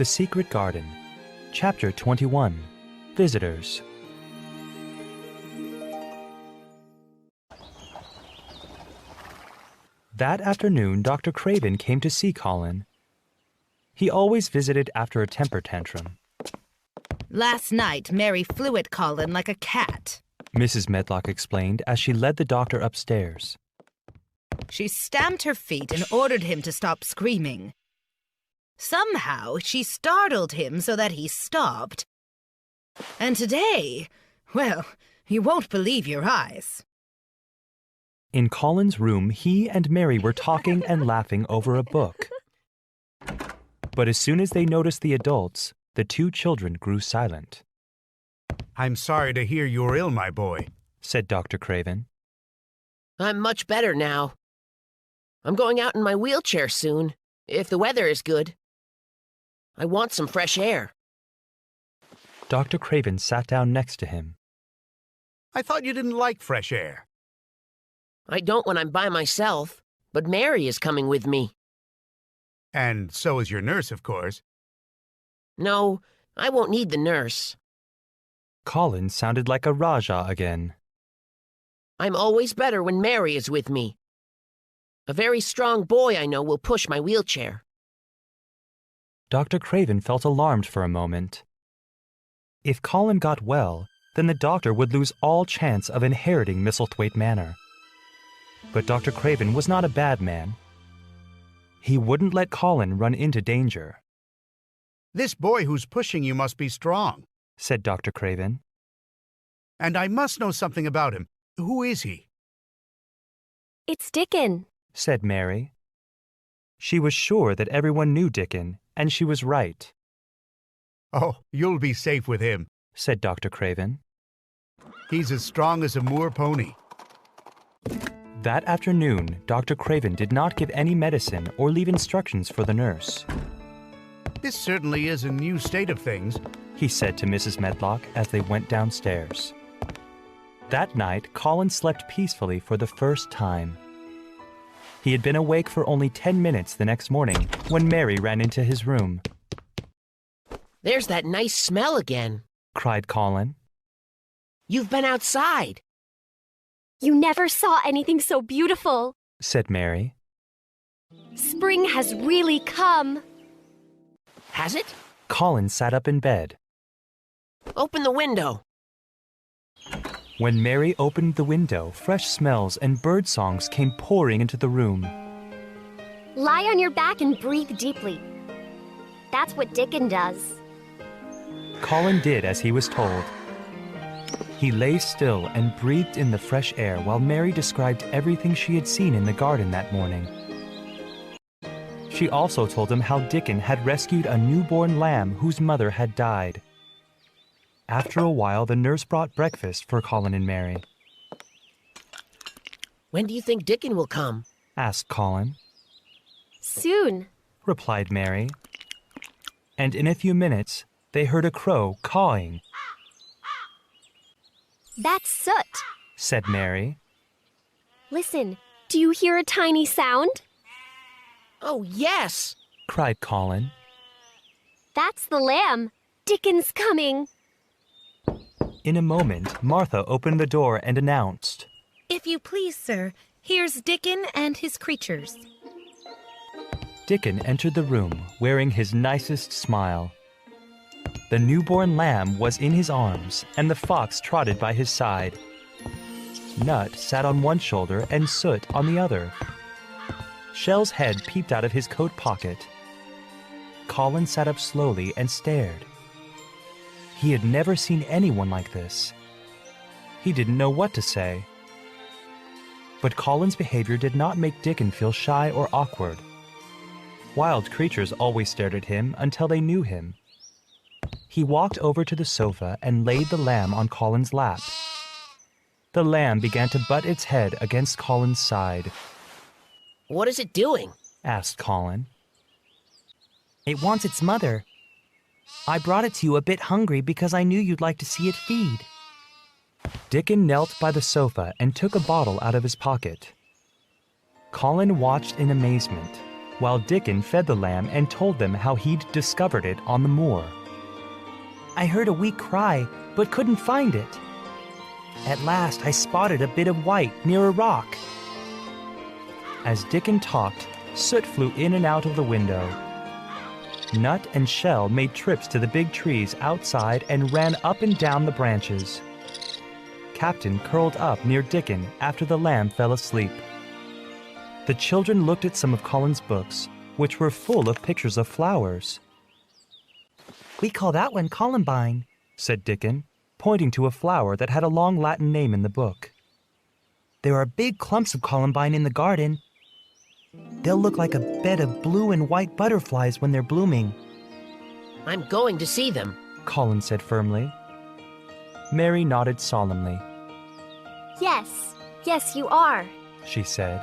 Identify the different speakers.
Speaker 1: The Secret Garden, Chapter 21, Visitors. That afternoon, Dr. Craven came to see Colin. He always visited after a temper tantrum.
Speaker 2: Last night, Mary flew at Colin like a cat.
Speaker 1: Mrs. Medlock explained as she led the doctor upstairs.
Speaker 2: She stamped her feet and ordered him to stop screaming. Somehow, she startled him so that he stopped. And today, well, you won't believe your eyes.
Speaker 1: In Colin's room, he and Mary were talking and laughing over a book. But as soon as they noticed the adults, the two children grew silent.
Speaker 3: "I'm sorry to hear you're ill, my boy,"
Speaker 1: said Dr. Craven.
Speaker 4: I'm much better now. I'm going out in my wheelchair soon, if the weather is good. I want some fresh air.
Speaker 1: Dr. Craven sat down next to him.
Speaker 3: "I thought you didn't like fresh air."
Speaker 4: I don't when I'm by myself, but Mary is coming with me.
Speaker 3: "And so is your nurse, of course."
Speaker 4: No, I won't need the nurse.
Speaker 1: Colin sounded like a Rajah again.
Speaker 4: I'm always better when Mary is with me. A very strong boy I know will push my wheelchair.
Speaker 1: Dr. Craven felt alarmed for a moment. If Colin got well, then the doctor would lose all chance of inheriting Misselthwaite Manor. But Dr. Craven was not a bad man. He wouldn't let Colin run into danger.
Speaker 3: "This boy who's pushing you must be strong,"
Speaker 1: said Dr. Craven.
Speaker 3: "and I must know something about him. Who is he?"
Speaker 5: "It's Dickon,"
Speaker 1: said Mary. She was sure that everyone knew Dickon, and she was right.
Speaker 3: "Oh, you'll be safe with him,"
Speaker 1: said Dr. Craven.
Speaker 3: "He's as strong as a moor pony."
Speaker 1: That afternoon, Dr. Craven did not give any medicine or leave instructions for the nurse.
Speaker 3: "This certainly is a new state of things,"
Speaker 1: he said to Mrs. Medlock as they went downstairs. That night, Colin slept peacefully for the first time. He had been awake for only 10 minutes the next morning when Mary ran into his room.
Speaker 4: There's that nice smell again.
Speaker 1: Cried Colin.
Speaker 4: You've been outside.
Speaker 5: "You never saw anything so beautiful,"
Speaker 1: said Mary.
Speaker 5: "Spring has really come."
Speaker 4: Has it?
Speaker 1: Colin sat up in bed.
Speaker 4: Open the window.
Speaker 1: When Mary opened the window, fresh smells and bird songs came pouring into the room.
Speaker 5: "Lie on your back and breathe deeply. That's what Dickon does."
Speaker 1: Colin did as he was told. He lay still and breathed in the fresh air while Mary described everything she had seen in the garden that morning. She also told him how Dickon had rescued a newborn lamb whose mother had died. After a while, the nurse brought breakfast for Colin and Mary.
Speaker 4: When do you think Dickon will come?
Speaker 1: Asked Colin.
Speaker 5: "Soon,"
Speaker 1: replied Mary. And in a few minutes, they heard a crow cawing.
Speaker 5: "That's Soot."
Speaker 1: Said Mary.
Speaker 5: "Listen, do you hear a tiny sound?"
Speaker 4: Oh, yes!
Speaker 1: Cried Colin.
Speaker 5: "That's the lamb. Dickon's coming."
Speaker 1: In a moment, Martha opened the door and announced,
Speaker 2: "If you please, sir, here's Dickon and his creatures."
Speaker 1: Dickon entered the room, wearing his nicest smile. The newborn lamb was in his arms, and the fox trotted by his side. Nut sat on one shoulder and Soot on the other. Shell's head peeped out of his coat pocket. Colin sat up slowly and stared. He had never seen anyone like this. He didn't know what to say. But Colin's behavior did not make Dickon feel shy or awkward. Wild creatures always stared at him until they knew him. He walked over to the sofa and laid the lamb on Colin's lap. The lamb began to butt its head against Colin's side.
Speaker 4: What is it doing?
Speaker 1: Asked Colin. It wants its mother. I brought it to you a bit hungry because I knew you'd like to see it feed. Dickon knelt by the sofa and took a bottle out of his pocket. Colin watched in amazement. while Dickon fed the lamb and told them how he'd discovered it on the moor. I heard a weak cry, but couldn't find it. At last I spotted a bit of white near a rock. As Dickon talked, soot flew in and out of the window. Nut and Shell made trips to the big trees outside and ran up and down the branches. Captain curled up near Dickon after the lamb fell asleep. The children looked at some of Colin's books, which were full of pictures of flowers. We call that one columbine, said Dickon, pointing to a flower that had a long Latin name in the book. There are big clumps of columbine in the garden. They'll look like a bed of blue and white butterflies when they're blooming.
Speaker 4: I'm going to see them.
Speaker 1: Colin said firmly. Mary nodded solemnly.
Speaker 5: Yes, yes, you are.
Speaker 1: She said.